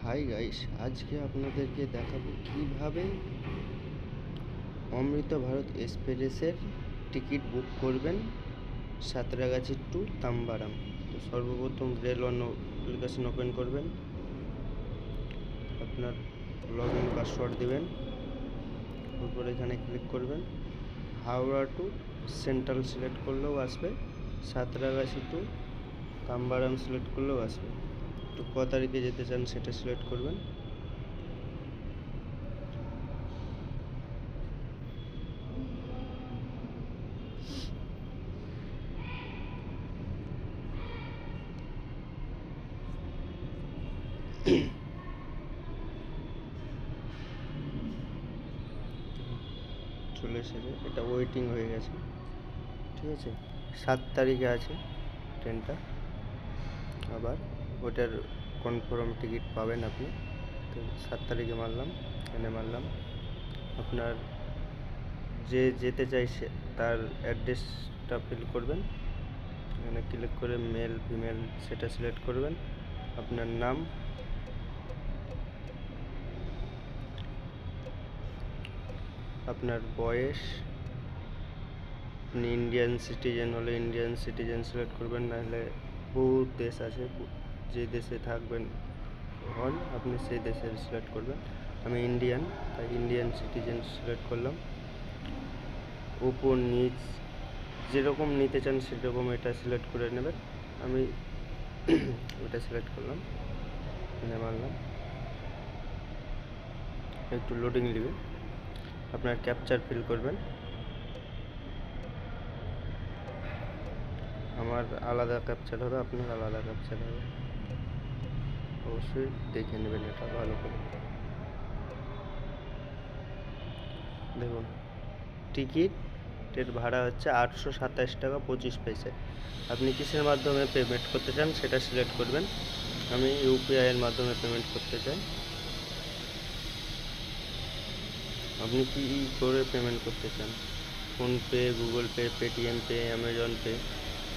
Hi guys, আজকে আপনাদেরকে দেখাবো কিভাবে অমৃত ভারত এক্সপ্রেসের টিকিট বুক করবেন সাঁতরাগাছি টু তাম্বারাম। তো সর্বপ্রথম রেল ওয়ান অ্যাপ্লিকেশন ওপেন করবেন, আপনার লগ ইন পাসওয়ার্ড দেবেন, তারপর এখানে ক্লিক করবেন। হাওড়া টু সেন্ট্রাল সিলেক্ট করলেও আসবে, সাঁতরাগাছি টু তাম্বারাম সিলেক্ট করলেও আসবে। তো ক তারিখে যেতে চান সেটা সিলেক্ট করবেন। চলে এসেছে, এটা ওয়েটিং হয়ে গেছে। ঠিক আছে, 7 তারিখে আছে ট্রেনটা। আবার ওটার কনফার্ম টিকিট পাবেন আপনি। তো 7 তারিখে মারলাম, এখানে মারলাম। আপনার যে যেতে চাইছে তার অ্যাড্রেসটা ফিল করবেন, এখানে ক্লিক করে মেল ফিমেল সেটা সিলেক্ট করবেন। আপনার নাম, আপনার বয়স, আপনি ইন্ডিয়ান সিটিজেন হলে ইন্ডিয়ান সিটিজেন সিলেক্ট করবেন, নাহলে বহু দেশ আছে, যে দেশে থাকবেন হন আপনি সেই দেশের সিলেক্ট করবেন। আমি ইন্ডিয়ান, তাই ইন্ডিয়ান সিটিজেন সিলেক্ট করলাম। উপর নিচ যেরকম নিতে চান সেরকম এটা সিলেক্ট করে নেবেন। আমি ওটা সিলেক্ট করলাম, এখানে মারলাম। একটু লোডিং নেবে, আপনার ক্যাপচার ফিল করবেন। আমার আলাদা ক্যাপচার হবে, আপনার আলাদা ক্যাপচার হবে, অবশ্যই দেখে নেবেন এটা ভালো করে। দেখুন, টিকিটের ভাড়া হচ্ছে 827 টাকা 25 পয়সা। আপনি কিসের মাধ্যমে পেমেন্ট করতে চান সেটা সিলেক্ট করবেন। আমি ইউপিআইয়ের মাধ্যমে পেমেন্ট করতে চাই। আপনি কী করে পেমেন্ট করতে চান? PhonePe, Google pay, Paytm pay, Amazon pay,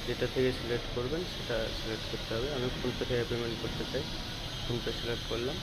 যেটা থেকে সিলেক্ট করবেন সেটা সিলেক্ট করতে হবে। আমি ফোনপে থেকে পেমেন্ট করতে চাই, ফোনপে সিলেক্ট করলাম।